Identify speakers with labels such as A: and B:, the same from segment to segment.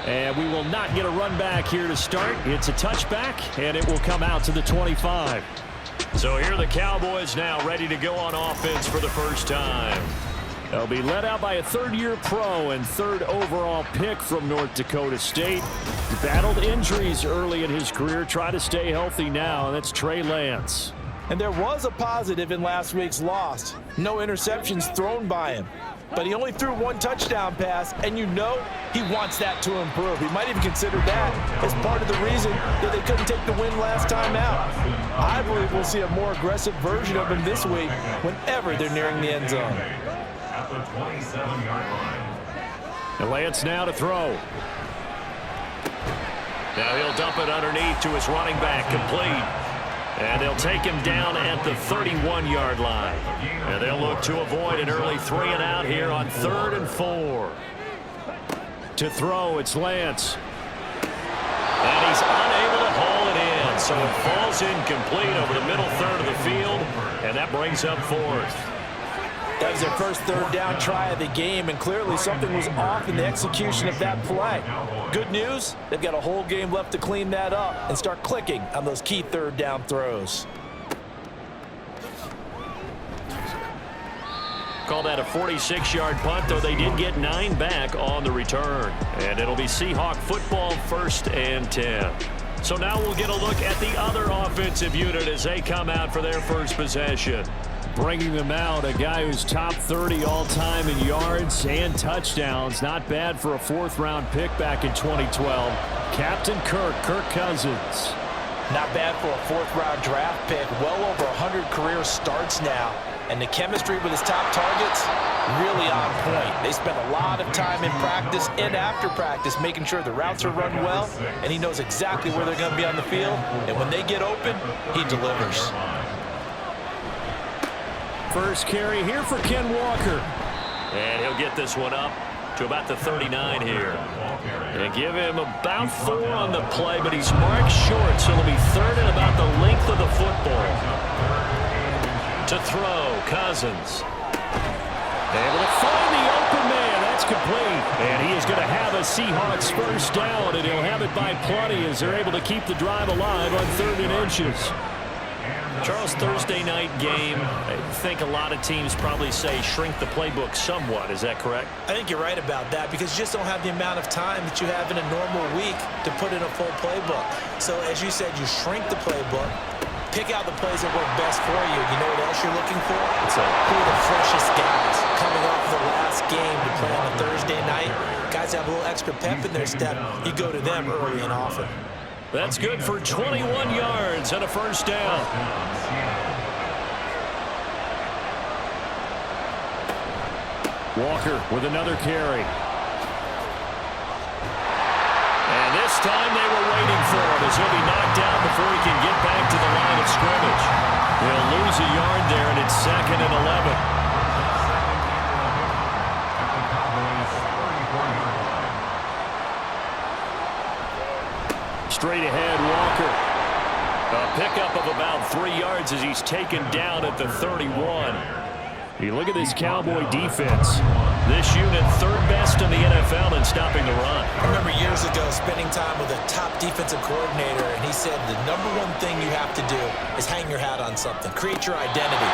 A: And we will not get a run back here to start. It's a touchback, and it will come out to the 25. So here are the Cowboys now ready to go on offense for the first time. They'll be led out by a third-year pro and third overall pick from North Dakota State. He battled injuries early in his career, try to stay healthy now, and that's Trey Lance.
B: And there was a positive in last week's loss. No interceptions thrown by him. But he only threw one touchdown pass, and you know he wants that to improve. He might even consider that as part of the reason that they couldn't take the win last time out. I believe we'll see a more aggressive version of him this week whenever they're nearing the end zone.
C: At the 27-yard line.
A: And Lance now to throw. Now he'll dump it underneath to his running back, complete. And they'll take him down at the 31-yard line. And they'll look to avoid an early 3-and-out here on 3rd and 4. To throw, it's Lance. And he's unable to haul it in. So it falls incomplete over the middle third of the field. And that brings up 4th.
B: That was their first third down try of the game, and clearly something was off in the execution of that play. Good news, they've got a whole game left to clean that up and start clicking on those key third down throws.
A: Call that a 46-yard punt, though they did get 9 back on the return. And it'll be Seahawk football, 1st and 10. So now we'll get a look at the other offensive unit as they come out for their first possession. Bringing them out, a guy who's top 30 all-time in yards and touchdowns. Not bad for a 4th-round pick back in 2012. Captain Kirk Cousins.
B: Not bad for a 4th-round draft pick. Well over 100 career starts now. And the chemistry with his top targets, really on point. They spend a lot of time in practice and after practice making sure the routes are run well, and he knows exactly where they're going to be on the field. And when they get open, he delivers.
A: First carry here for Ken Walker. And he'll get this one up to about the 39 here. And give him about 4 on the play, but he's marked short, so it'll be 3rd and about the length of the football. To throw, Cousins. Able to find the open man. That's complete. And he is going to have a Seahawks first down, and he'll have it by plenty as they're able to keep the drive alive on 3rd and inches. Charles, Thursday night game, I think a lot of teams probably say shrink the playbook somewhat. Is that correct?
B: I think you're right about that because you just don't have the amount of time that you have in a normal week to put in a full playbook. So as you said, you shrink the playbook, pick out the plays that work best for you. You know what else you're looking for? Who are the freshest guys coming off the last game to play on a Thursday night? Guys have a little extra pep in their step. You go to them early and often.
A: That's good for 21 yards and a first down. Walker with another carry. And this time they were waiting for him as he'll be knocked down before he can get back to the line of scrimmage. He'll lose a yard there, and it's 2nd and 11. Straight ahead, Walker. A pickup of about 3 yards as he's taken down at the 31. You look at this Cowboy defense. This unit 3rd best in the NFL in stopping the run.
B: I remember years ago spending time with a top defensive coordinator, and he said the #1 thing you have to do is hang your hat on something. Create your identity.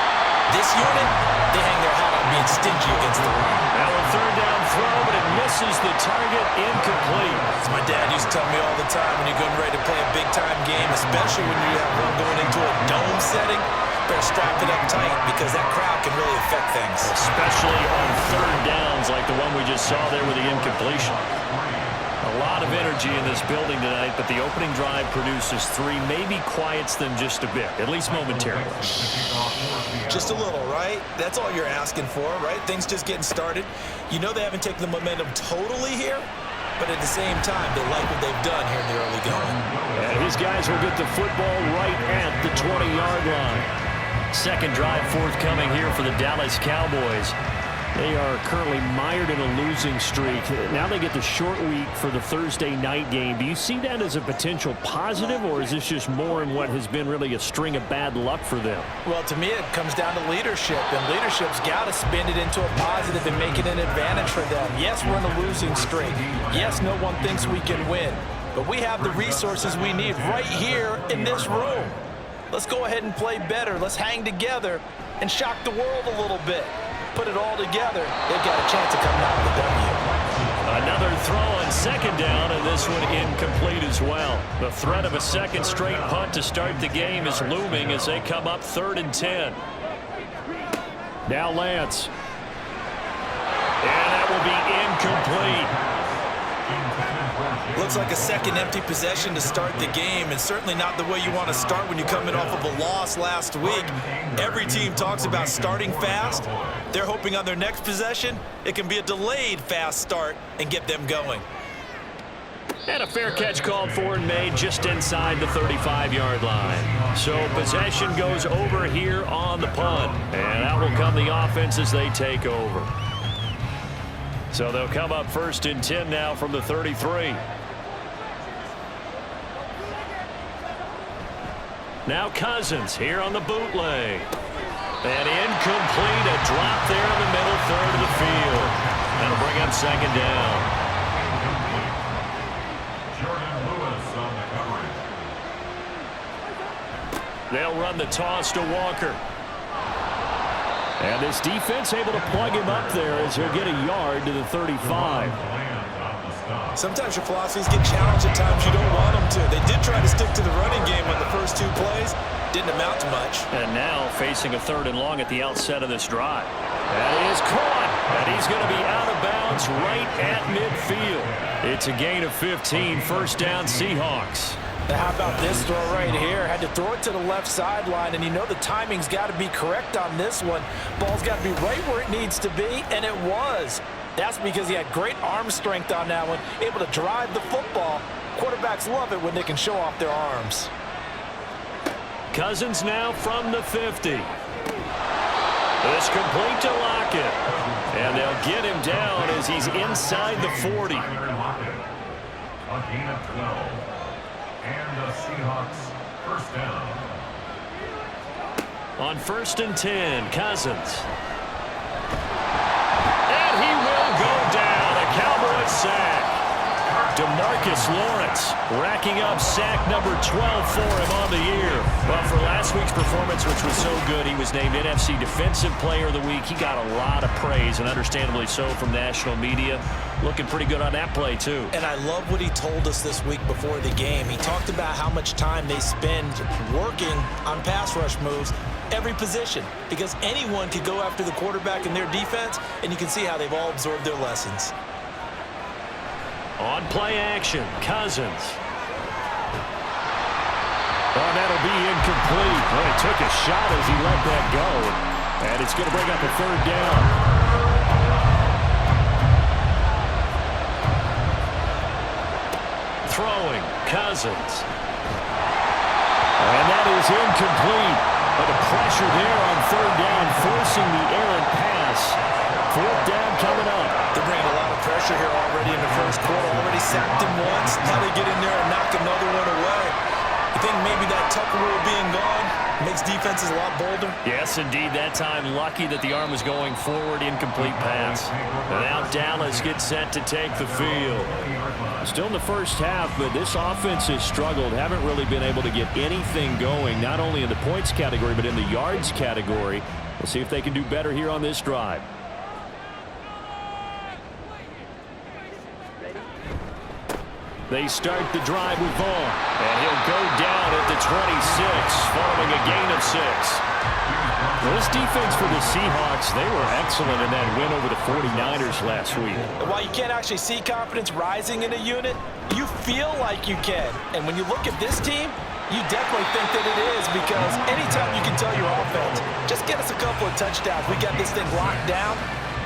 B: This unit, they hang their hat on being stingy against the run.
A: Now a 3rd down throw, but it misses the target, incomplete.
B: As my dad used to tell me all the time when you're getting ready to play a big-time game, especially when you have one going into a dome setting, better strap it up tight because that crowd can really affect things.
A: Especially on 3rd downs like the one we just saw there with the incompletion. A lot of energy in this building tonight, but the opening drive produces 3, maybe quiets them just a bit, at least momentarily.
B: Just a little, right? That's all you're asking for, right? Things just getting started. You know they haven't taken the momentum totally here, but at the same time, they like what they've done here in the early going.
A: And his guys will get the football right at the 20-yard line. Second drive forthcoming here for the Dallas Cowboys. They are currently mired in a losing streak. Now they get the short week for the Thursday night game. Do you see that as a potential positive, or is this just more in what has been really a string of bad luck for them?
B: Well, to me, it comes down to leadership, and leadership's got to spin it into a positive and make it an advantage for them. Yes, we're in a losing streak. Yes, no one thinks we can win, but we have the resources we need right here in this room. Let's go ahead and play better. Let's hang together and shock the world a little bit. Put it all together, they've got a chance of coming out with a W.
A: Another throw on second down, and this one incomplete as well. The threat of a second straight punt to start the game is looming as they come up 3rd and 10. Now Lance. And that will be incomplete.
B: Looks like a second empty possession to start the game, and certainly not the way you want to start when you're coming off of a loss last week. Every team talks about starting fast. They're hoping on their next possession, it can be a delayed fast start and get them going.
A: And a fair catch called for and made just inside the 35-yard line. So possession goes over here on the punt, and out will come the offense as they take over. So they'll come up 1st and 10 now from the 33. Now Cousins here on the bootleg. And incomplete, a drop there in the middle third of the field. That'll bring up 2nd down.
C: Jordan Lewis on the coverage.
A: They'll run the toss to Walker. And this defense able to plug him up there as he'll get a yard to the 35.
B: Sometimes your philosophies get challenged at times you don't want them to. They did try to stick to the running game on the first 2 plays. Didn't amount to much.
A: And now facing a 3rd and long at the outset of this drive. That is caught. And he's going to be out of bounds right at midfield. It's a gain of 15. 1st down Seahawks.
B: Now how about this throw right here? Had to throw it to the left sideline, and you know the timing's got to be correct on this one. Ball's got to be right where it needs to be, and it was. That's because he had great arm strength on that one, able to drive the football. Quarterbacks love it when they can show off their arms.
A: Cousins now from the 50. It's complete to Lockett. And they'll get him down as he's inside the 40.
C: A gain of 12. And the Seahawks 1st down.
A: On 1st and 10, Cousins. And he will go down. A Cowboys sack. DeMarcus Lawrence racking up sack number 12 for him on the year. Well, for last week's performance, which was so good, he was named NFC Defensive Player of the Week. He got a lot of praise, and understandably so, from national media. Looking pretty good on that play, too.
B: And I love what he told us this week before the game. He talked about how much time they spend working on pass rush moves, every position, because anyone could go after the quarterback in their defense, and you can see how they've all absorbed their lessons.
A: On play action, Cousins. Oh, that'll be incomplete. Well, he took a shot as he let that go. And it's going to bring up a 3rd down. Throwing, Cousins. And that is incomplete. But the pressure there on 3rd down, forcing the errant pass. 4th down coming up.
B: They're bringing a lot of pressure here already in the first quarter. Already sacked him once. Now they get in there and knock another one away. You think maybe that Tucker rule being gone makes defenses a lot bolder?
A: Yes, indeed. That time, lucky that the arm was going forward. Incomplete pass. And now Dallas gets set to take the field. Still in the first half, but this offense has struggled. Haven't really been able to get anything going, not only in the points category, but in the yards category. We'll see if they can do better here on this drive. They start the drive with Vaughn, and he'll go down at the 26, following a gain of 6. Well, this defense for the Seahawks, they were excellent in that win over the 49ers last week.
B: While you can't actually see confidence rising in a unit, you feel like you can. And when you look at this team, you definitely think that it is, because anytime you can tell your offense, just get us a couple of touchdowns, we got this thing locked down,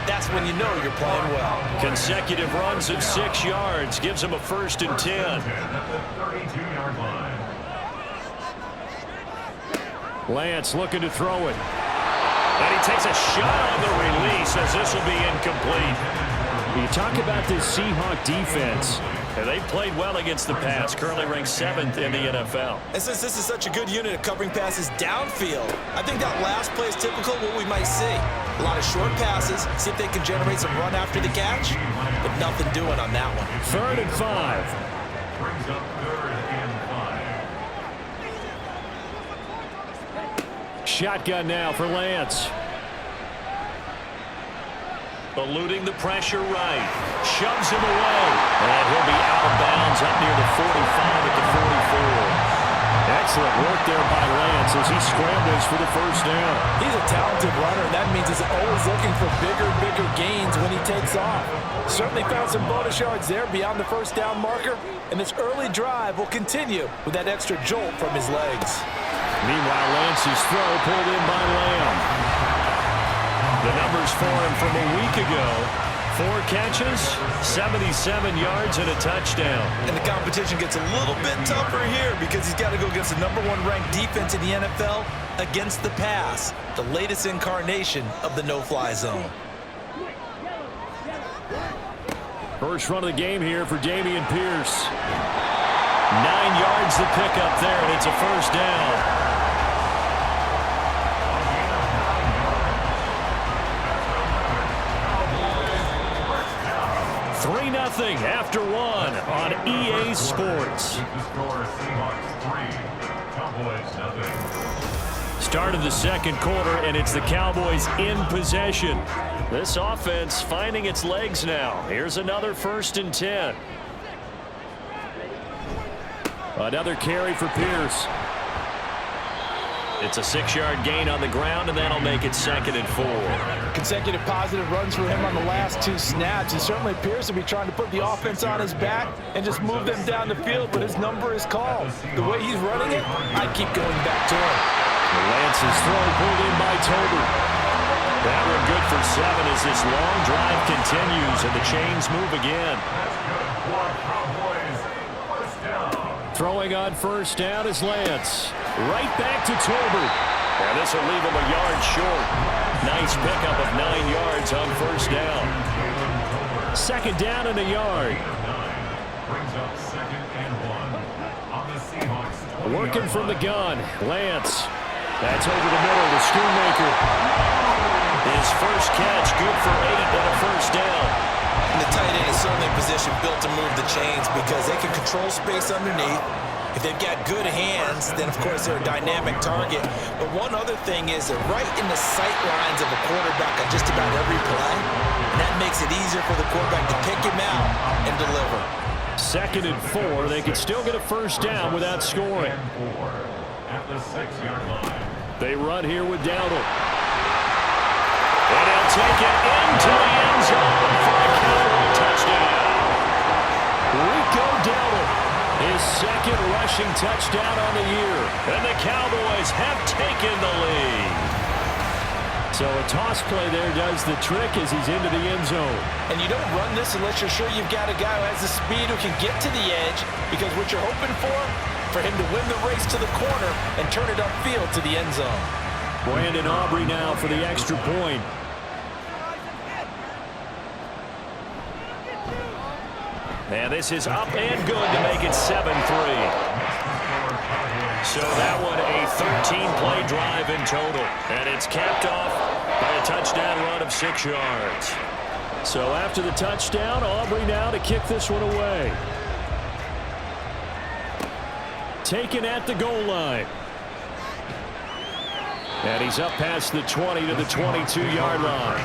B: that's when you know you're playing well.
A: Consecutive runs of 6 yards gives them a 1st and 10.
C: At the 32-yard line.
A: Lance looking to throw it. And he takes a shot on the release as this will be incomplete.
D: You talk about this Seahawk defense.
A: And they've played well against the pass, currently ranked 7th in the NFL.
B: And since this is such a good unit of covering passes downfield, I think that last play is typical of what we might see. A lot of short passes, see if they can generate some run after the catch, but nothing doing on that one.
D: 3rd and 5.
C: Brings up 3rd and 5.
D: Shotgun now for Lance.
A: Eluding the pressure right. Shoves him away. And he'll be out of bounds up near the 45 at the 44.
D: Excellent work there by Lance as he scrambles for the first down.
B: He's a talented runner, and that means he's always looking for bigger gains when he takes off. Certainly found some bonus yards there beyond the first down marker, and this early drive will continue with that extra jolt from his legs.
D: Meanwhile, Lance's throw pulled in by Lamb.
A: The numbers for him from a week ago: 4 catches, 77 yards, and a touchdown.
B: And the competition gets a little bit tougher here because he's got to go against the #1 ranked defense in the NFL against the pass, the latest incarnation of the no-fly zone.
D: First run of the game here for Dameon Pierce.
A: 9 yards to pick up there, and it's a first down. 3-0 after 1 on EA Sports. Start of the second quarter, and it's the Cowboys in possession. This offense finding its legs now. Here's another 1st and 10.
D: Another carry for Pierce.
A: It's a 6-yard gain on the ground, and that'll make it 2nd and 4.
E: Consecutive positive runs for him on the last 2 snaps. He certainly appears to be trying to put the offense on his back and just move them down the field, but his number is called. The way he's running it, I keep going back to him.
D: Lance's throw pulled in by Tober.
A: That one good for 7 as this long drive continues, and the chains move again.
D: Throwing on first down is Lance. Right back to Tober.
A: And this will leave him a yard short. Nice pickup of 9 yards on first down.
D: 2nd down and a yard.
C: Brings up 2nd and 1 on the Seahawks.
D: Working from the gun. Lance. That's over the middle to Schoonmaker.
A: His first catch, good for 8 and a first down.
B: And the tight end is certainly a position built to move the chains because they can control space underneath. If they've got good hands, then of course they're a dynamic target. But one other thing is they're right in the sight lines of a quarterback on just about every play. And that makes it easier for the quarterback to pick him out and deliver.
D: 2nd and 4. They could still get a first down without scoring.
C: At the 6-yard line.
D: They run here with Dowdle.
A: And he'll take it into the end zone for a Cowboy touchdown.
D: Rico Dowdle, his 2nd rushing touchdown on the year.
A: And the Cowboys have taken the lead.
D: So a toss play there does the trick as he's into the end zone.
E: And you don't run this unless you're sure you've got a guy who has the speed who can get to the edge, because what you're hoping for him to win the race to the corner and turn it upfield to the end zone.
D: Brandon Aubrey now for the extra point.
A: And this is up and good to make it 7-3. So that one a 13-play drive in total. And it's capped off by a touchdown run of 6 yards.
D: So after the touchdown, Aubrey now to kick this one away. Taken at the goal line. And he's up past the 20 to the 22-yard line.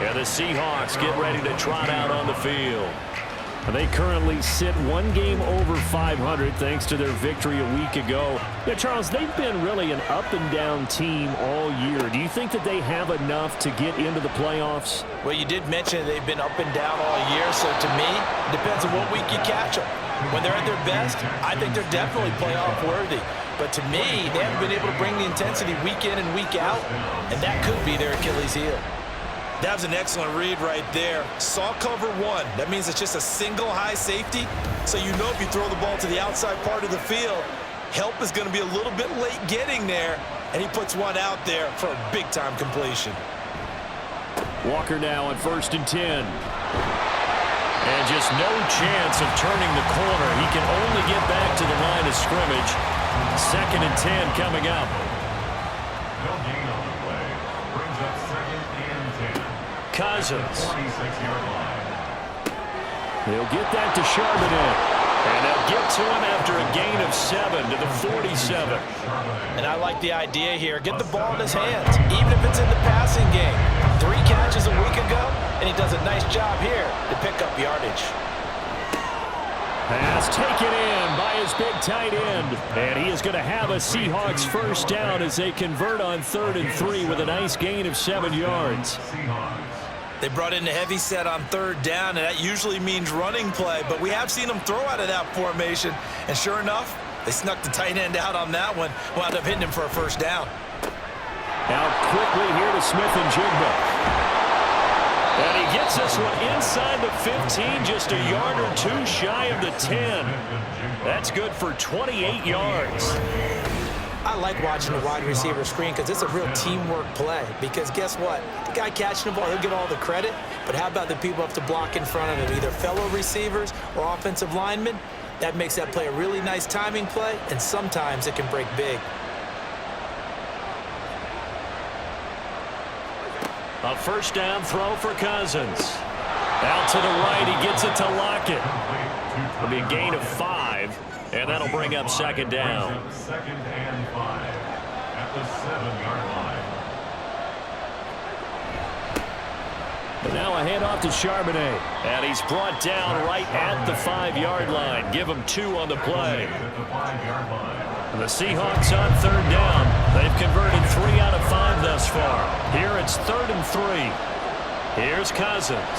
D: And the Seahawks get ready to trot out on the field. They currently sit 1 game over 500 thanks to their victory a week ago. Yeah, Charles, they've been really an up-and-down team all year. Do you think that they have enough to get into the playoffs?
E: Well, you did mention they've been up and down all year, so to me, it depends on what week you catch them. When they're at their best, I think they're definitely playoff worthy. But to me, they haven't been able to bring the intensity week in and week out, and that could be their Achilles heel.
B: That was an excellent read right there. Saw cover 1. That means it's just a single high safety. So you know if you throw the ball to the outside part of the field, help is going to be a little bit late getting there.
E: and he puts one out there for a big-time completion.
D: Walker now on 1st and 10.
A: And just no chance of turning the corner. He can only get back to the line of scrimmage. 2nd and 10 coming up.
C: No gain on the play. Brings up 2nd and 10.
A: Cousins.
C: 46-yard line.
D: They'll get that to Charbonnet.
A: And they'll get to him after a gain of 7 to the 47.
E: And I like the idea here. Get the ball in his hands, even if it's in the passing game. 3 catches a week ago, and he does a nice job here to pick up yardage.
D: Pass taken in by his big tight end. And he is going to have a Seahawks first down as they convert on 3rd and 3 with a nice gain of 7 yards.
E: They brought in the heavy set on 3rd down, and that usually means running play, but we have seen them throw out of that formation, and sure enough, they snuck the tight end out on that one, wound up hitting him for a first down.
D: Out quickly here to Smith and Jigba.
A: And he gets this one inside the 15, just a yard or 2 shy of the 10. That's good for 28 yards.
B: I like watching the wide receiver screen because it's a real teamwork play. Because guess what? The guy catching the ball, he'll get all the credit. But how about the people up to block in front of him, either fellow receivers or offensive linemen? That makes that play a really nice timing play, and sometimes it can break big.
A: A first down throw for Cousins. Out to the right, he gets it to Lockett. It'll be a gain of 5, and that'll bring up 2nd down.
C: 2nd and 5 at the 7-yard line.
D: But now a handoff to Charbonnet.
A: And he's brought down right at the 5-yard line. Give him 2 on the play.
C: At the 5-yard line.
A: And the Seahawks on 3rd down. They've converted 3 out of 5 thus far. Here it's 3rd and 3. Here's Cousins.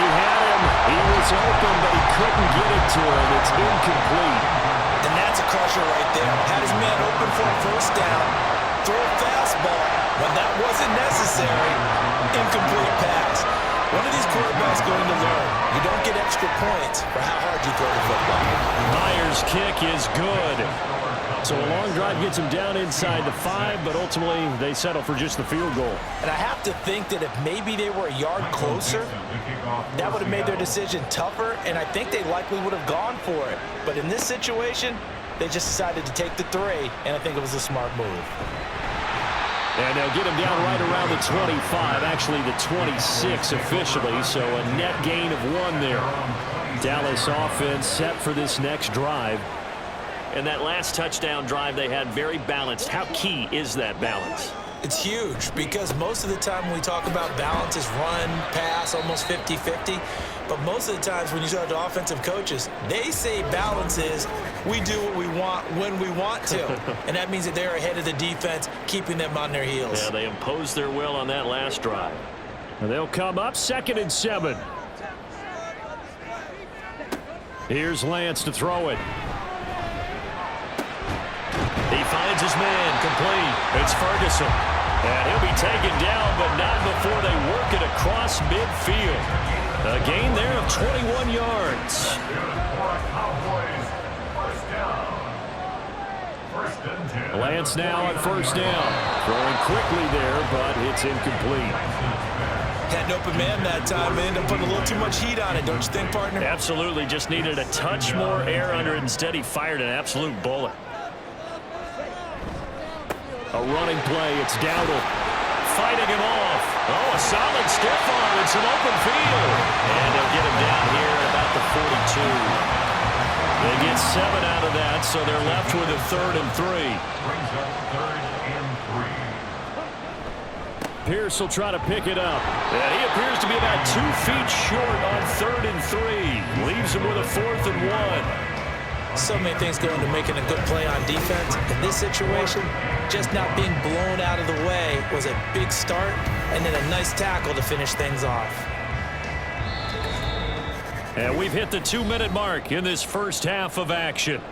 D: He had him. He was open, but he couldn't get it to him. It's incomplete.
E: And that's a crusher right there. Had his man open for a first down. Throw a fastball when that wasn't necessary. Incomplete pass. One of these quarterbacks going to learn. You don't get extra points for how hard you throw the football.
A: Myers' kick is good.
D: So a long drive gets him down inside the 5, but ultimately they settle for just the field goal.
E: And I have to think that if maybe they were a yard closer, that would have made their decision tougher, and I think they likely would have gone for it. But in this situation, they just decided to take the 3, and I think it was a smart move.
D: And they'll get him down right around the 25, actually the 26 officially, so a net gain of 1 there. Dallas offense set for this next drive.
A: And that last touchdown drive they had very balanced. How key is that balance?
B: It's huge because most of the time when we talk about balance is run, pass, almost 50-50. But most of the times when you talk to offensive coaches, they say balance is we do what we want when we want to. And that means that they're ahead of the defense, keeping them on their heels.
A: Yeah, they imposed their will on that last drive.
D: And they'll come up 2nd and 7. Here's Lance to throw it.
A: He finds his man, complete. It's Ferguson. And he'll be taken down, but not before they work it across midfield. A gain there of 21 yards.
C: Cowboys, first down. 1st and 10.
D: Lance now on 1st down. Throwing quickly there, but it's incomplete.
E: Had an open man that time, and ended up putting a little too much heat on it, don't you think, partner?
A: Absolutely, just needed a touch more air under it. Instead, he fired an absolute bullet.
D: A running play, it's Dowdle.
A: Fighting him off. Oh, a solid stiff arm and some open field. And they'll get him down here at about the 42. They get 7 out of that, so they're left with a 3rd and 3.
C: Brings up 3rd and 3.
D: Pierce will try to pick it up.
A: And he appears to be about 2 feet short on 3rd and 3. Leaves him with a 4th and 1.
B: So many things go into making a good play on defense. In this situation, just not being blown out of the way was a big start, and then a nice tackle to finish things off.
A: And we've hit the 2-minute mark in this first half of action.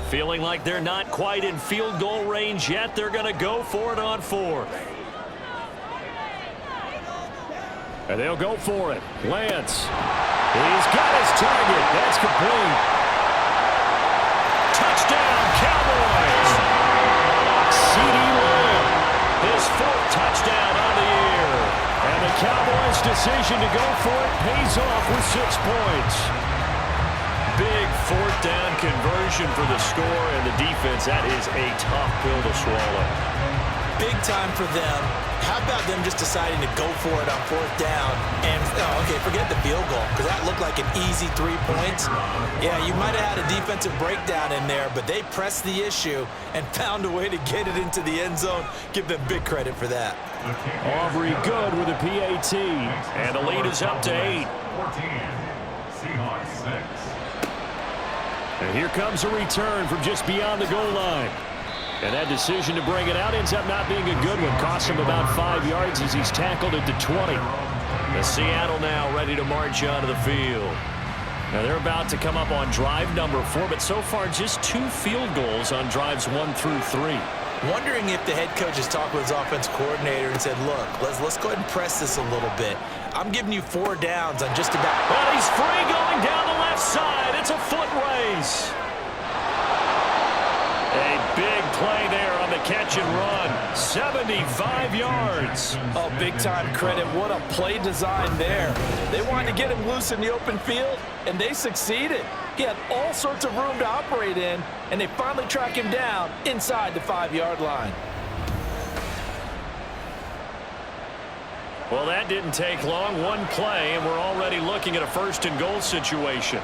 A: Feeling like they're not quite in field goal range yet. They're going to go for it on 4th.
D: And they'll go for it. Lance. He's got his target. That's complete.
A: Cowboys. CeeDee Lamb, his 4th touchdown on the year.
D: And the Cowboys' decision to go for it pays off with 6 points.
A: Big 4th down conversion for the score, and the defense, that is a tough pill to swallow.
B: Big time for them. How about them just deciding to go for it on 4th down? And, okay, forget the field goal, because that looked like an easy 3 points. Yeah, you might have had a defensive breakdown in there, but they pressed the issue and found a way to get it into the end zone. Give them big credit for that.
D: Aubrey good with a PAT.
A: And the lead is up to 8.
C: 14. Seahawks 6.
D: And here comes a return from just beyond the goal line. And that decision to bring it out ends up not being a good one. Costs him about 5 yards as he's tackled at the 20.
A: The Seattle now ready to march onto the field. Now they're about to come up on drive number 4, but so far just 2 field goals on drives 1 through 3.
B: Wondering if the head coach has talked with his offense coordinator and said, look, let's go ahead and press this a little bit. I'm giving you 4 downs on just about...
A: Well, he's free going down the left side. It's a foot race. A big play there on the catch and run. 75 yards.
E: Oh, big-time credit. What a play design there. They wanted to get him loose in the open field, and they succeeded. He had all sorts of room to operate in, and they finally track him down inside the 5-yard line.
A: Well, that didn't take long. 1 play, and we're already looking at a 1st and goal situation.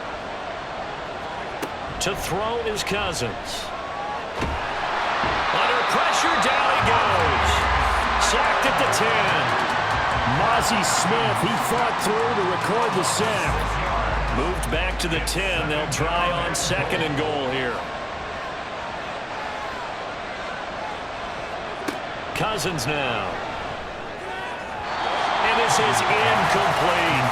A: To throw is Cousins. Under pressure, down he goes. Sacked at the 10.
D: Mozzie Smith, he fought through to record the sack.
A: Moved back to the 10. They'll try on 2nd and goal here. Cousins now. And this is incomplete.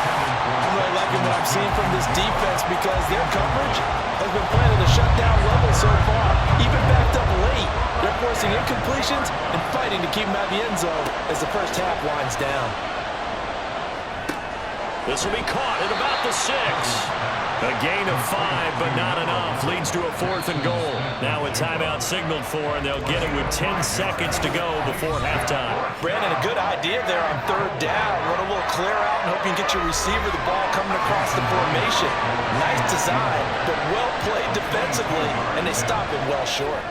B: I'm really liking what I'm seeing from this defense because their coverage has been playing at a shutdown level so far. Even backed up late, they're forcing incompletions and fighting to keep them out of the end zone as the first half winds down.
A: This will be caught at about the 6. A gain of 5, but not enough. Leads to a 4th and goal. Now a timeout signaled for, and they'll get it with 10 seconds to go before halftime.
B: Brandon, a good idea there on 3rd down. Run a little clear out and hope you can get your receiver the ball coming across the formation. Nice design, but well played defensively, and they stop it well short.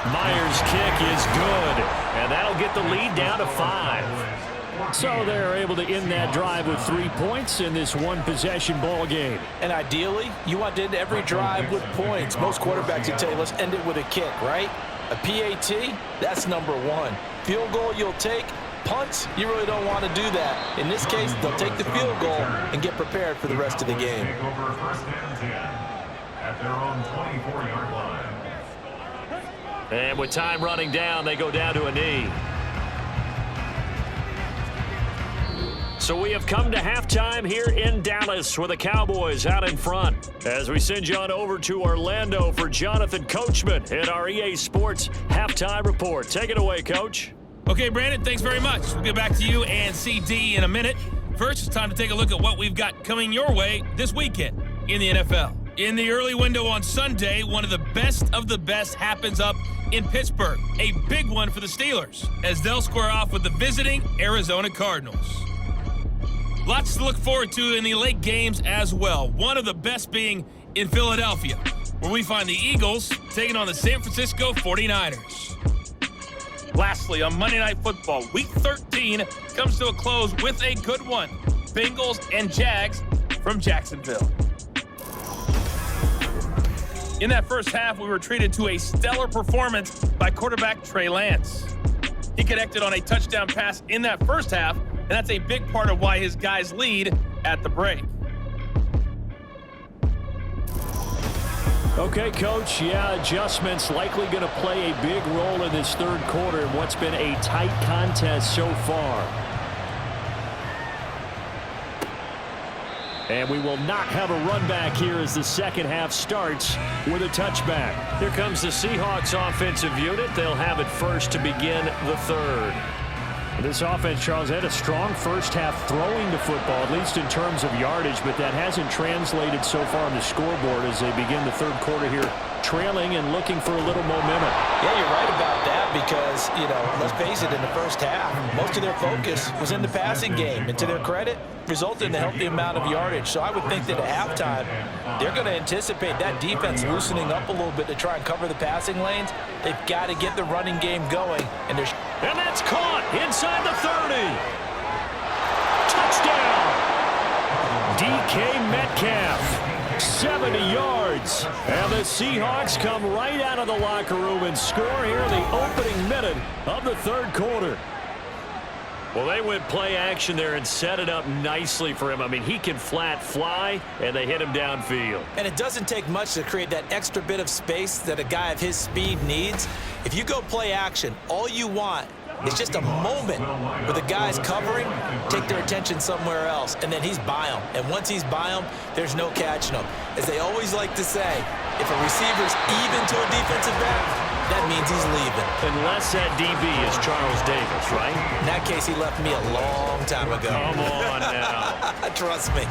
A: Myers' kick is good, and that'll get the lead down to 5.
D: So they're able to end that drive with 3 points in this 1-possession ball game.
B: And ideally, you want to end every drive with points. Most quarterbacks would tell you, let's end it with a kick, right? A PAT, that's number 1. Field goal you'll take. Punts, you really don't want to do that. In this case, they'll take the field goal and get prepared for the rest of the game.
C: Take over 1st and 10 at their own 24-yard line.
A: And with time running down, they go down to a knee. So we have come to halftime here in Dallas with the Cowboys out in front. As we send you on over to Orlando for Jonathan Coachman at our EA Sports Halftime Report. Take it away, Coach.
F: Okay, Brandon, thanks very much. We'll get back to you and CD in a minute. First, it's time to take a look at what we've got coming your way this weekend in the NFL. In the early window on Sunday, one of the best happens up in Pittsburgh. A big one for the Steelers, as they'll square off with the visiting Arizona Cardinals. Lots to look forward to in the late games as well. One of the best being in Philadelphia, where we find the Eagles taking on the San Francisco 49ers. Lastly, on Monday Night Football, Week 13 comes to a close with a good one. Bengals and Jags from Jacksonville. In that first half, we were treated to a stellar performance by quarterback Trey Lance. He connected on a touchdown pass in that first half, and that's a big part of why his guys lead at the break.
D: Okay, Coach, adjustments likely going to play a big role in this 3rd quarter in what's been a tight contest so far. And we will not have a run back here as the 2nd half starts with a touchback.
A: Here comes the Seahawks offensive unit. They'll have it first to begin the 3rd.
D: This offense, Charles, had a strong first half throwing the football, at least in terms of yardage, but that hasn't translated so far on the scoreboard as they begin the 3rd quarter here trailing and looking for a little momentum.
E: Yeah, you're right about that because, let's face it, in the first half, most of their focus was in the passing game. And to their credit, resulted in a healthy amount of yardage. So I would think that at halftime, they're going to anticipate that defense loosening up a little bit to try and cover the passing lanes. They've got to get the running game going. And
D: that's caught inside the 30. Touchdown. DK Metcalf, 70 yards. And the Seahawks come right out of the locker room and score here in the opening minute of the third quarter.
A: Well, they went play action there and set it up nicely for him. I mean, he can flat fly, and they hit him downfield.
B: And it doesn't take much to create that extra bit of space that a guy of his speed needs. If you go play action, all you want is just a moment where the guy's covering, take their attention somewhere else, and then he's by him. And once he's by him, there's no catching him. As they always like to say, if a receiver's even to a defensive back, that means he's leaving.
A: Unless that DB is Charles Davis, right?
B: In that case, he left me a long time ago.
A: Come on now.
B: Trust me.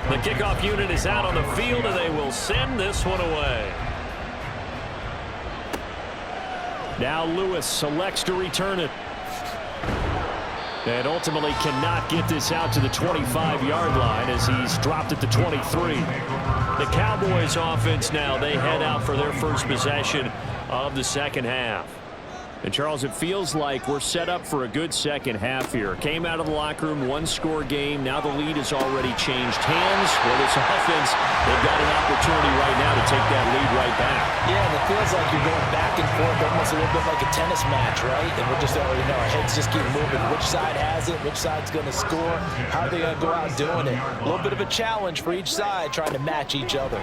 A: The kickoff unit is out on the field, and they will send this one away.
D: Now Lewis selects to return it. And ultimately cannot get this out to the 25-yard line as he's dropped at the 23.
A: The Cowboys offense now, they head out for their first possession of the second half.
D: And, Charles, it feels like we're set up for a good second half here. Came out of the locker room, one-score game. Now the lead has already changed hands. Well, this offense, they've got an opportunity right now to take that lead right back.
E: Yeah, and it feels like you're going back and forth almost a little bit like a tennis match, right? And we're just already know our heads just keep moving. Which side has it? Which side's going to score? How are they going to go out doing it? A little bit of a challenge for each side trying to match each other.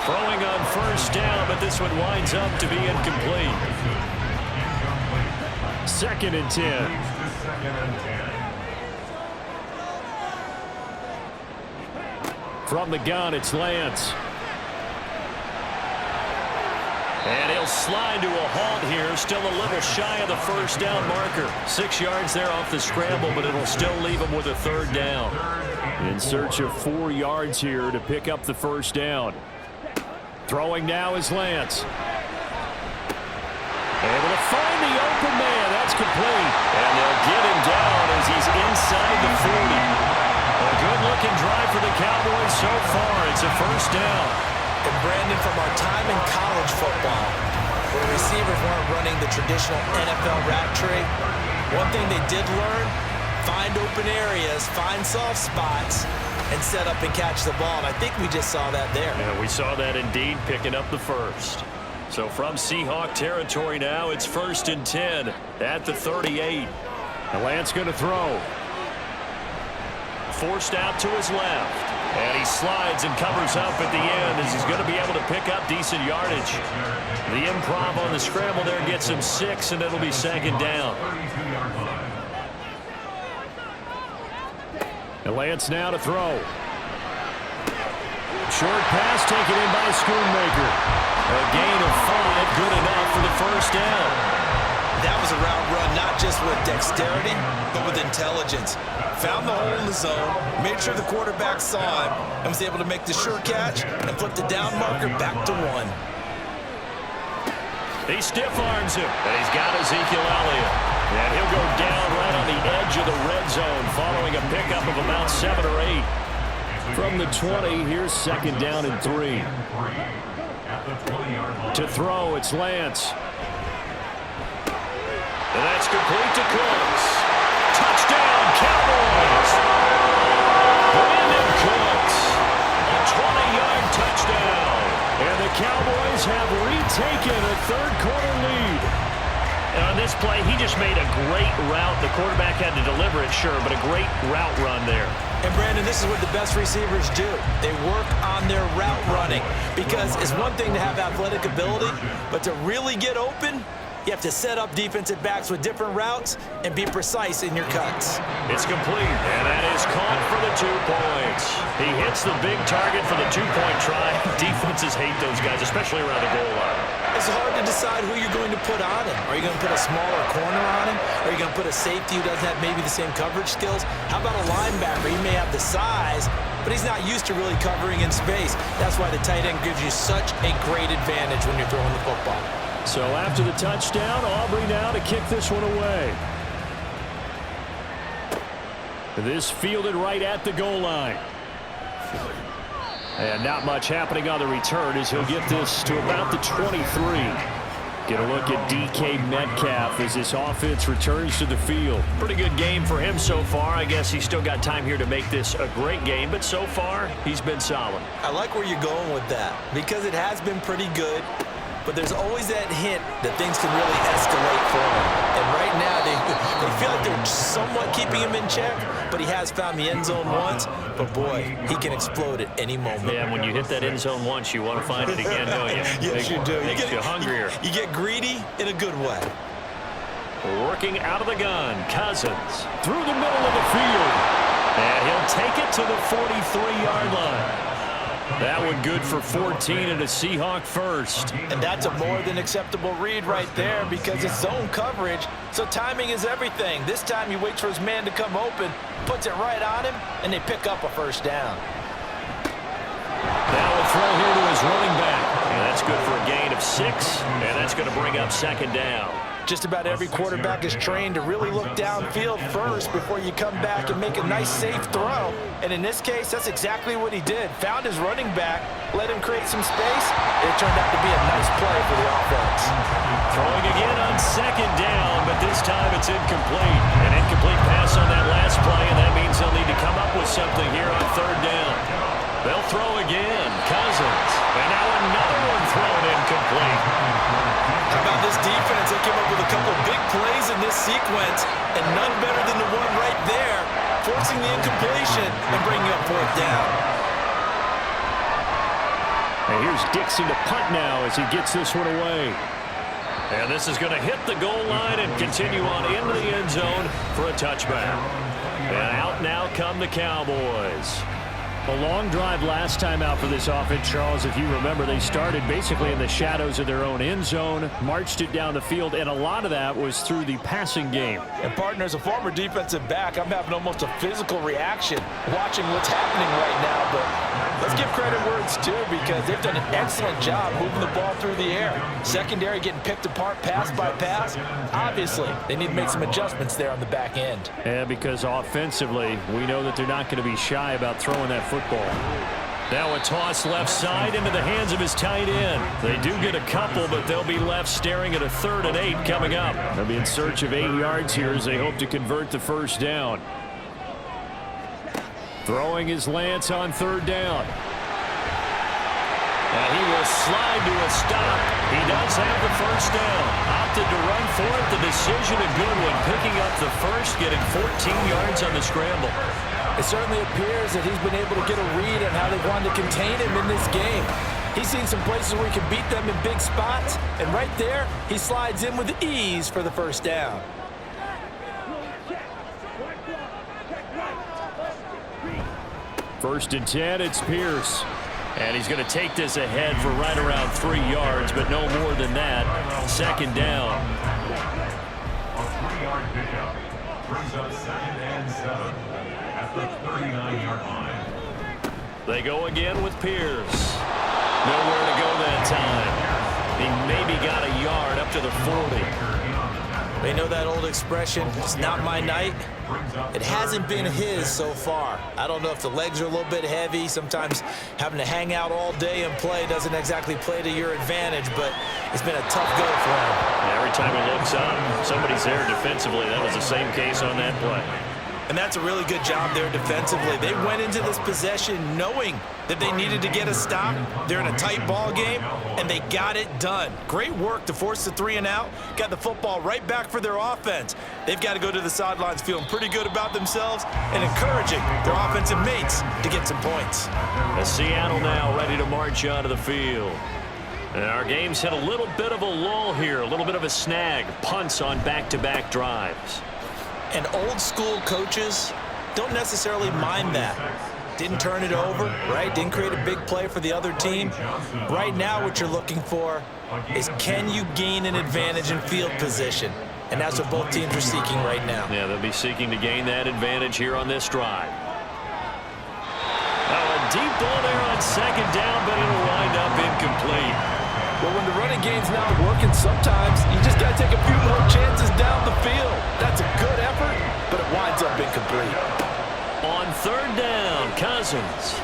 A: Throwing on first down, but this one winds up to be incomplete.
D: 2nd and 10. From the gun, it's Lance.
A: And he'll slide to a halt here, still a little shy of the first down marker. 6 yards there off the scramble, but it'll still leave him with a third down.
D: In search of 4 yards here to pick up the first down. Throwing now is Lance. Able to find the open man. That's complete.
A: And they'll get him down as he's inside the 40. A good-looking drive for the Cowboys so far. It's a first down.
B: And Brandon, from our time in college football, where receivers weren't running the traditional NFL route tree, one thing they did learn, find open areas, find soft spots, and set up and catch the ball. And I think we just saw that there.
A: Yeah, we saw that indeed, picking up the first. So from Seahawk territory now, it's 1st and 10 at the 38.
D: And Lance going to throw.
A: Forced out to his left. And he slides and covers up at the end as he's going to be able to pick up decent yardage. The improv on the scramble there gets him 6, and it'll be 2nd down.
D: And Lance now to throw. Short pass taken in by Schoonmaker.
A: A gain of 5, good enough for the first down.
B: That was a route run not just with dexterity, but with intelligence. Found the hole in the zone, made sure the quarterback saw him, and was able to make the sure catch and flip the down marker back to 1.
A: He stiff arms him, and he's got Ezekiel Elliott. And he'll go down right on the edge of the red zone following a pickup of about 7 or 8.
D: From the 20, here's 2nd down and 3. To throw, it's Lance.
A: And that's complete to Cooks. Touchdown, Cowboys! Brandon Cooks, a 20-yard touchdown.
D: And the Cowboys have retaken a third-quarter lead.
A: And on this play, he just made a great route. The quarterback had to deliver it, sure, but a great route run there.
B: And, Brandon, this is what the best receivers do. They work on their route running because it's one thing to have athletic ability, but to really get open, You have to set up defensive backs with different routes and be precise in your cuts.
A: It's complete, and that is caught for the 2 points. He hits the big target for the 2-point try. Defenses hate those guys, especially around the goal line.
B: It's hard to decide who you're going to put on him. Are you going to put a smaller corner on him? Are you going to put a safety who doesn't have maybe the same coverage skills? How about a linebacker? He may have the size, but he's not used to really covering in space. That's why the tight end gives you such a great advantage when you're throwing the football.
D: So after the touchdown, Aubrey now to kick this one away. This fielded right at the goal line. And not much happening on the return as he'll get this to about the 23. Get a look at DK Metcalf as this offense returns to the field.
A: Pretty good game for him so far. I guess he's still got time here to make this a great game, but so far, he's been solid.
B: I like where you're going with that because it has been pretty good. But there's always that hint that things can really escalate for him. And right now, they feel like they're somewhat keeping him in check, but he has found the end zone once. But, boy, he can explode at any moment.
A: Yeah, when you hit that end zone once, you want to find it again, don't you?
B: Yes, you do.
A: Makes you hungrier.
B: You get greedy in a good way.
A: Working out of the gun, Cousins through the middle of the field. And he'll take it to the 43-yard line. That one good for 14 and a Seahawk first.
B: And that's a more than acceptable read right there because it's zone coverage, so timing is everything. This time he waits for his man to come open, puts it right on him, and they pick up a first down.
A: Now a throw here to his running back. And that's good for a gain of 6, and that's going to bring up second down.
B: Just about every quarterback is trained to really look downfield first before you come back and make a nice, safe throw. And in this case, that's exactly what he did. Found his running back, let him create some space. It turned out to be a nice play for the offense.
A: Throwing again on second down, but this time it's incomplete. An incomplete pass on that last play, and that means they'll need to come up with something here on third down. They'll throw again. Cousins. And now another one thrown incomplete.
B: How about this defense? They came up with a couple of big plays in this sequence, and none better than the one right there, forcing the incompletion and bringing up fourth down.
D: And here's Dixon to punt now as he gets this one away.
A: And this is going to hit the goal line and continue on into the end zone for a touchback. And out now come the Cowboys.
D: A long drive last time out for this offense, Charles. If you remember, they started basically in the shadows of their own end zone, marched it down the field, and a lot of that was through the passing game.
B: And, partner, as a former defensive back, I'm having almost a physical reaction watching what's happening right now. But let's give credit where it's due because they've done an excellent job moving the ball through the air. Secondary getting picked apart pass by pass. Obviously, they need to make some adjustments there on the back end.
D: And because offensively, we know that they're not going to be shy about throwing that football.
A: Now a toss left side into the hands of his tight end. They do get a couple, but they'll be left staring at a 3rd and 8 coming up.
D: They'll be in search of 8 yards here as they hope to convert the first down. Throwing is Lance on 3rd down.
A: And he will slide to a stop. He does have the first down. Opted to run for it. The decision a good one. Picking up the first, getting 14 yards on the scramble.
B: It certainly appears that he's been able to get a read on how they wanted to contain him in this game. He's seen some places where he can beat them in big spots, and right there, he slides in with ease for the first down.
D: First and 10, it's Pierce.
A: And he's going to take this ahead for right around 3 yards, but no more than that. Second down.
C: A 3-yard pickup brings up 2nd and 7 at the 39-yard line.
A: They go again with Pierce. Nowhere to go that time. He maybe got a yard up to the 40.
B: They know that old expression, it's not my night. It hasn't been his so far. I don't know if the legs are a little bit heavy. Sometimes having to hang out all day and play doesn't exactly play to your advantage, but it's been a tough go for him.
A: Every time he looks up, somebody's there defensively. That was the same case on that play.
B: And that's a really good job there defensively. They went into this possession knowing that they needed to get a stop. They're in a tight ball game, and they got it done. Great work to force the 3 and out. Got the football right back for their offense. They've got to go to the sidelines feeling pretty good about themselves and encouraging their offensive mates to get some points.
A: As Seattle now ready to march onto the field. And our game's hit a little bit of a lull here, a little bit of a snag. Punts on back-to-back drives.
B: And old-school coaches don't necessarily mind that. Didn't turn it over, right? Didn't create a big play for the other team. Right now what you're looking for is, can you gain an advantage in field position? And that's what both teams are seeking right now.
A: Yeah, they'll be seeking to gain that advantage here on this drive. Now a deep ball there on second down, but it'll wind up incomplete.
E: Well, when the running game's not working, sometimes you just got to take a few more chances down the field. That's a good effort, but it winds up incomplete.
A: On third down, Cousins.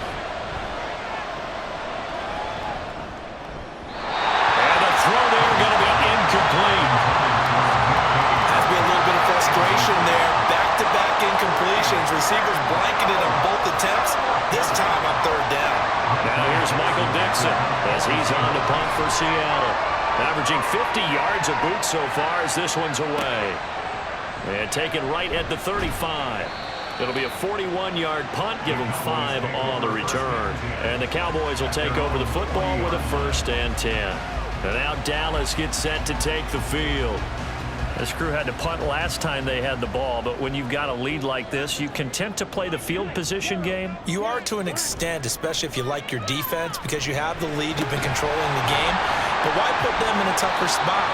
A: And the throw there going to be incomplete.
B: Has been a little bit of frustration there. Back-to-back incompletions. Receivers blanketed on both attempts. This time on third down.
A: Now here's Michael Dixon as he's on the punt for Seattle. Averaging 50 yards a boot so far as this one's away. And taken right at the 35. It'll be a 41-yard punt, give them 5 on the return. And the Cowboys will take over the football with a 1st and 10. And now Dallas gets set to take the field. This crew had to punt last time they had the ball, but when you've got a lead like this, you content to play the field position game?
B: You are to an extent, especially if you like your defense, because you have the lead, you've been controlling the game. But why put them in a tougher spot?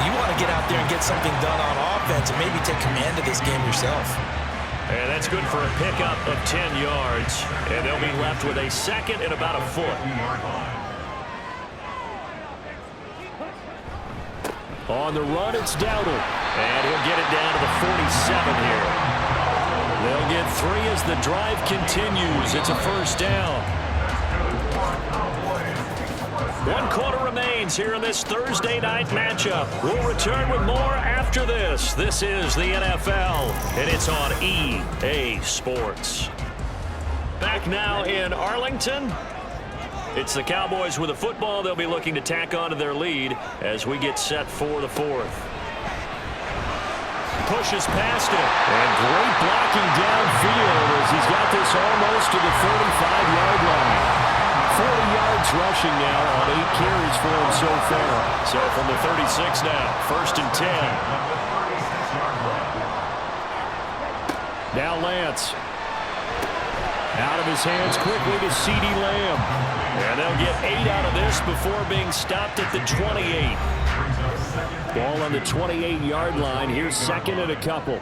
B: You want to get out there and get something done on offense and maybe take command of this game yourself.
A: And that's good for a pickup of 10 yards. And they'll be left with a 2nd and about a foot.
D: On the run, it's Dowdle.
A: And he'll get it down to the 47 here. They'll get 3 as the drive continues. It's a 1st down. 1 quarter remains here in this Thursday night matchup. We'll return with more after this. This is the NFL, and it's on EA Sports. Back now in Arlington. It's the Cowboys with the football. They'll be looking to tack onto their lead as we get set for the 4th. Pushes past it.
D: And great blocking downfield as he's got this almost to the 35-yard line. 40 yards rushing now on 8 carries for him so far.
A: So from the 36 now, 1st and 10.
D: Now Lance. Out of his hands quickly to CeeDee Lamb.
A: And they'll get 8 out of this before being stopped at the 28.
D: Ball on the 28-yard line. Here's 2nd and a couple.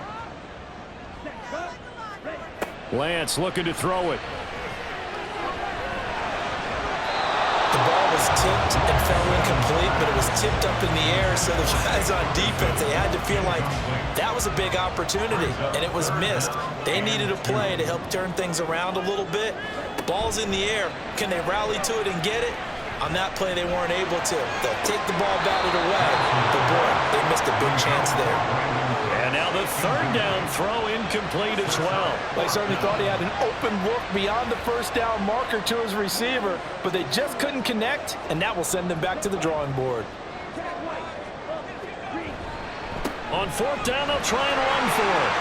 D: Lance looking to throw it.
B: The ball was tipped and fell incomplete, but it was tipped up in the air, so the guys on defense, they had to feel like that was a big opportunity, and it was missed. They needed a play to help turn things around a little bit. Ball's in the air. Can they rally to it and get it? On that play, they weren't able to. They'll take the ball, bat it away. But, boy, they missed a big chance there.
A: And now the 3rd down throw incomplete as well.
E: They certainly thought he had an open look beyond the 1st down marker to his receiver, but they just couldn't connect, and that will send them back to the drawing board.
A: On 4th down, they'll try and run for it.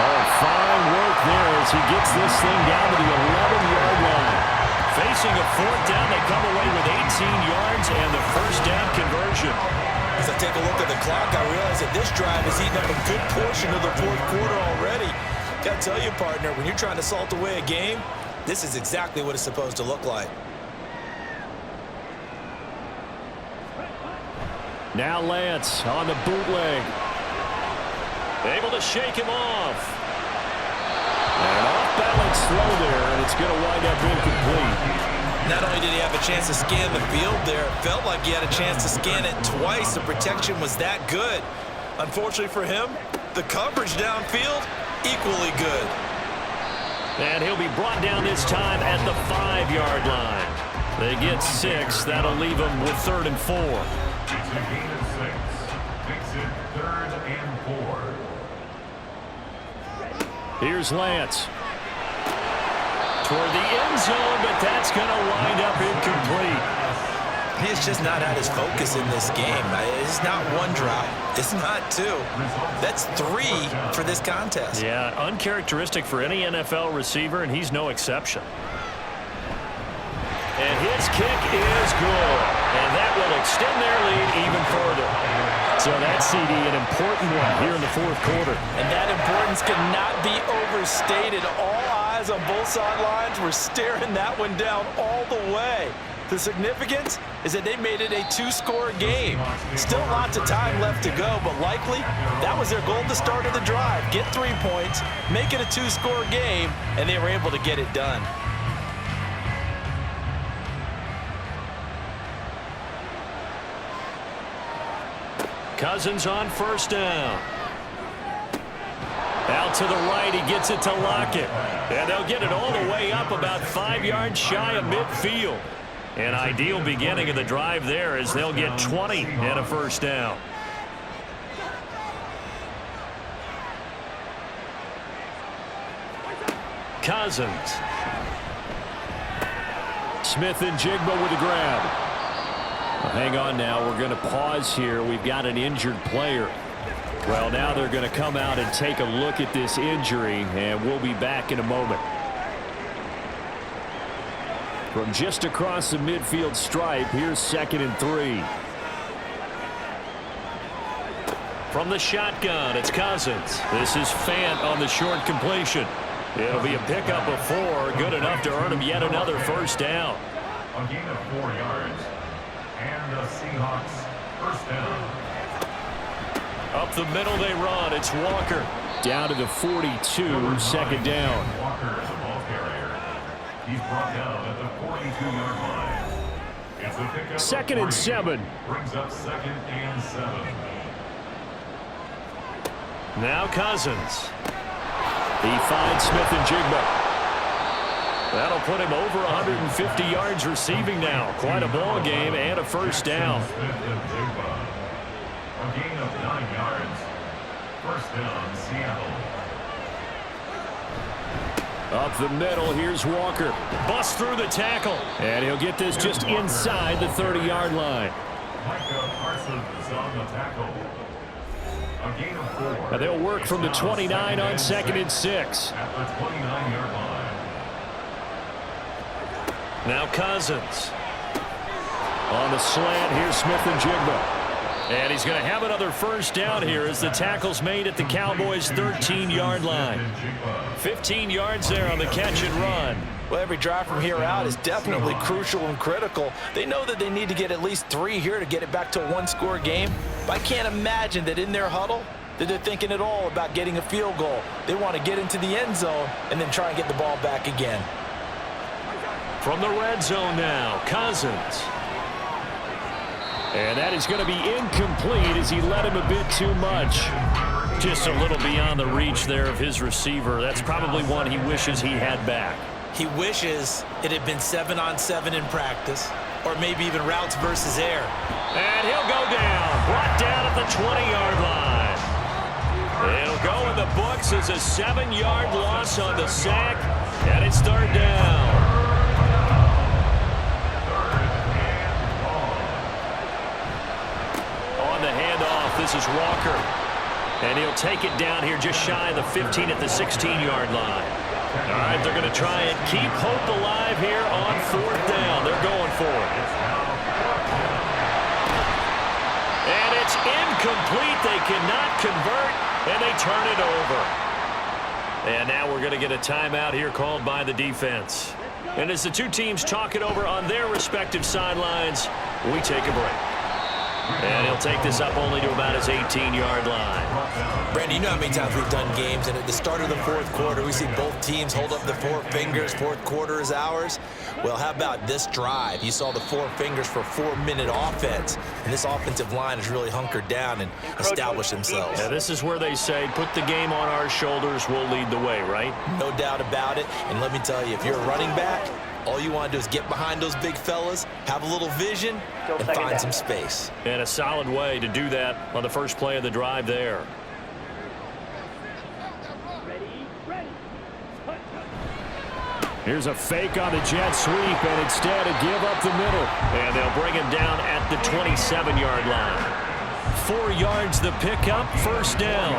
D: Oh, fine work there as he gets this thing down to the 11-yard line.
A: Facing a 4th down, they come away with 18 yards and the 1st down conversion.
B: As I take a look at the clock, I realize that this drive has eaten up a good portion of the 4th quarter already. Got to tell you, partner, when you're trying to salt away a game, this is exactly what it's supposed to look like.
D: Now Lance on the bootleg.
A: Able to shake him off.
D: And off-balance throw there, and it's going to wind up incomplete.
B: Not only did he have a chance to scan the field there, it felt like he had a chance to scan it twice. The protection was that good. Unfortunately for him, the coverage downfield, equally good.
A: And he'll be brought down this time at the 5-yard line. They get 6. That'll leave them with 3rd and 4.
C: It's a gain of 6. Makes it 3rd and 4.
D: Here's Lance.
A: Toward the end zone, but that's going to wind up incomplete.
B: He's just not had his focus in this game. It's not 1 drop. It's not 2. That's 3 for this contest.
A: Yeah, uncharacteristic for any NFL receiver, and he's no exception. And his kick is good. And that will extend their lead even further.
D: So that CD, an important one here in the fourth quarter.
E: And that importance cannot be overstated. All eyes on both sidelines were staring that one down all the way. The significance is that they made it a two-score game. Still lots of time left to go, but likely that was their goal at the start of the drive. Get 3 points, make it a two-score game, and they were able to get it done.
A: Cousins on first down. Out to the right, he gets it to Lockett. And they'll get it all the way up about 5 yards shy of midfield. An ideal beginning of the drive there as they'll get 20 and a first down. Cousins.
D: Smith and Jigba with a grab. Well, hang on now. We're going to pause here. We've got an injured player. Well, now they're going to come out and take a look at this injury, and we'll be back in a moment. From just across the midfield stripe, here's 2nd and 3.
A: From the shotgun, it's Cousins. This is Fant on the short completion. It'll be a pickup of 4, good enough to earn him yet another first down.
C: A gain of 4 yards. And the Seahawks first down.
A: Up the middle they run. It's Walker.
D: Down to the 42, 2nd down.
C: Walker, the ball carrier. He's brought down at the 42-yard line. It's a pickup.
D: 2nd and 7.
C: Brings up 2nd and 7.
A: Now Cousins.
D: He finds Smith and Jigba.
A: That'll put him over 150 yards receiving now. Quite a ball game and a first down.
C: Smith and Jigba. A gain of 9 yards. First down, Seattle.
A: Up the middle, here's Walker. Bust through the tackle.
D: And he'll get this just inside the 30-yard line.
C: Micah Parsons on the tackle. A gain of 4.
D: And they'll work from the 29 on 2nd and 6.
C: At the 29-yard line.
A: Now Cousins.
D: On the slant, here's Smith and Jigba.
A: And he's going to have another first down here as the tackle's made at the Cowboys' 13-yard line. 15 yards there on the catch and run.
E: Well, every drive from here out is definitely crucial and critical. They know that they need to get at least 3 here to get it back to a one-score game. But I can't imagine that in their huddle that they're thinking at all about getting a field goal. They want to get into the end zone and then try and get the ball back again.
A: From the red zone now, Cousins.
D: And that is going to be incomplete as he led him a bit too much.
A: Just a little beyond the reach there of his receiver. That's probably one he wishes he had back.
B: He wishes it had been 7-on-7 in practice, or maybe even routes versus air.
A: And he'll go down. Brought down at the 20-yard line. It'll go in the books as a 7-yard loss on the sack, and it's 3rd down. On the handoff, this is Walker. And he'll take it down here just shy of the 15 at the 16-yard line. All right, they're going to try and keep hope alive here on 4th down. They're going for it. And it's incomplete. They cannot convert, and they turn it over. And now we're going to get a timeout here called by the defense. And as the two teams talk it over on their respective sidelines, we take a break. And he'll take this up only to about his 18-yard line.
B: Brandon, you know how many times we've done games, and at the start of the fourth quarter, we see both teams hold up the 4 fingers. Fourth quarter is ours. Well, how about this drive? You saw the 4 fingers for 4-minute offense, and this offensive line has really hunkered down and established themselves.
A: Yeah, this is where they say, put the game on our shoulders, we'll lead the way, right?
B: No doubt about it. And let me tell you, if you're a running back, all you want to do is get behind those big fellas, have a little vision, and find some space.
A: And a solid way to do that on the first play of the drive there.
D: Here's a fake on the jet sweep, and instead a give up the middle.
A: And they'll bring him down at the 27-yard line. 4 yards the pickup, first down.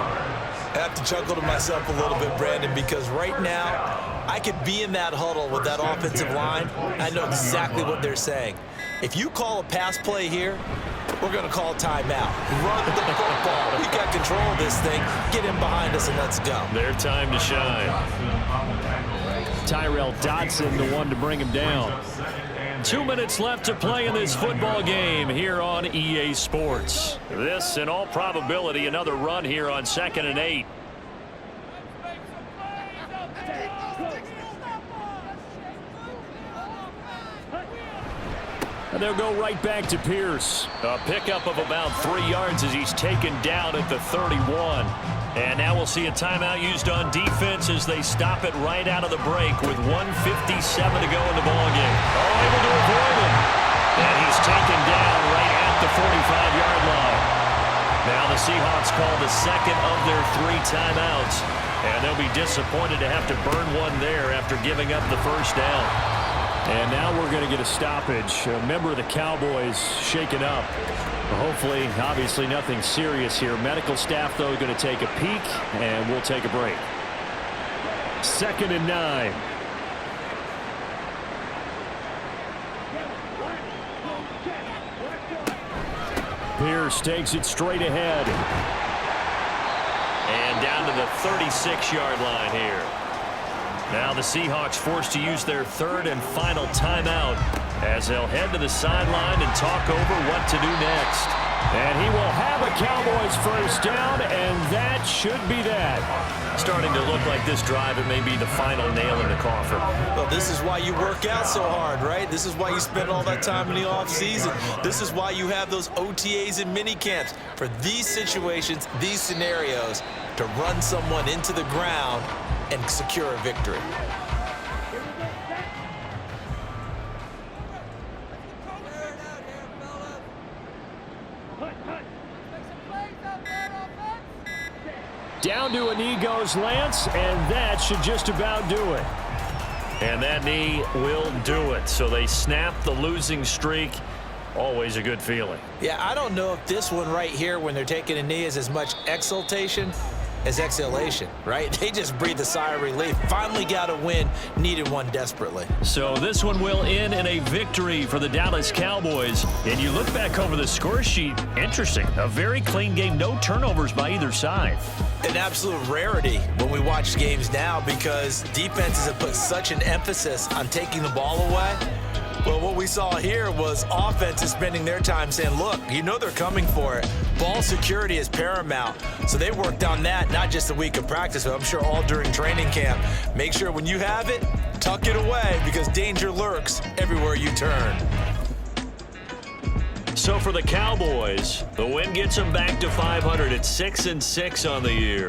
B: I have to chuckle to myself a little bit, Brandon, because right now I could be in that huddle with that offensive line. I know exactly what they're saying. If you call a pass play here, we're going to call timeout. Run the football. We got control of this thing. Get in behind us and let's go.
A: Their time to shine.
D: Tyrell Dodson, the one to bring him down.
A: 2 minutes left to play in this football game here on EA Sports. This, in all probability, another run here on 2nd and 8.
D: And they'll go right back to Pierce.
A: A pickup of about 3 yards as he's taken down at the 31. And now we'll see a timeout used on defense as they stop it right out of the break with 1:57 to go in the ballgame. Oh, able to avoid him. And he's taken down right at the 45-yard line. Now the Seahawks call the second of their 3 timeouts. And they'll be disappointed to have to burn one there after giving up the first down.
D: And now we're going to get a stoppage. A member of the Cowboys shaken up. Hopefully, obviously nothing serious here. Medical staff, though, going to take a peek, and we'll take a break. 2nd and 9. Pierce takes it straight ahead.
A: And down to the 36-yard line here. Now the Seahawks forced to use their 3rd and final timeout as they'll head to the sideline and talk over what to do next.
D: And he will have a Cowboys first down, and that should be that.
A: Starting to look like this drive, it may be the final nail in the coffin.
B: Well, this is why you work out so hard, right? This is why you spend all that time in the offseason. This is why you have those OTAs and mini camps for these situations, these scenarios, to run someone into the ground and secure a victory.
D: Down to a knee goes Lance, and that should just about do it.
A: And that knee will do it. So they snap the losing streak. Always a good feeling.
B: Yeah, I don't know if this one right here, when they're taking a knee, is as much exultation as exhalation, right? They just breathe a sigh of relief. Finally got a win, needed one desperately.
A: So this one will end in a victory for the Dallas Cowboys. And you look back over the score sheet, interesting. A very clean game, no turnovers by either side.
B: An absolute rarity when we watch games now because defenses have put such an emphasis on taking the ball away. Well, what we saw here was offenses spending their time saying, look, you know they're coming for it. Ball security is paramount. So they worked on that, not just a week of practice, but I'm sure all during training camp. Make sure when you have it, tuck it away because danger lurks everywhere you turn.
A: So for the Cowboys, the win gets them back to 500 at 6-6 on the year.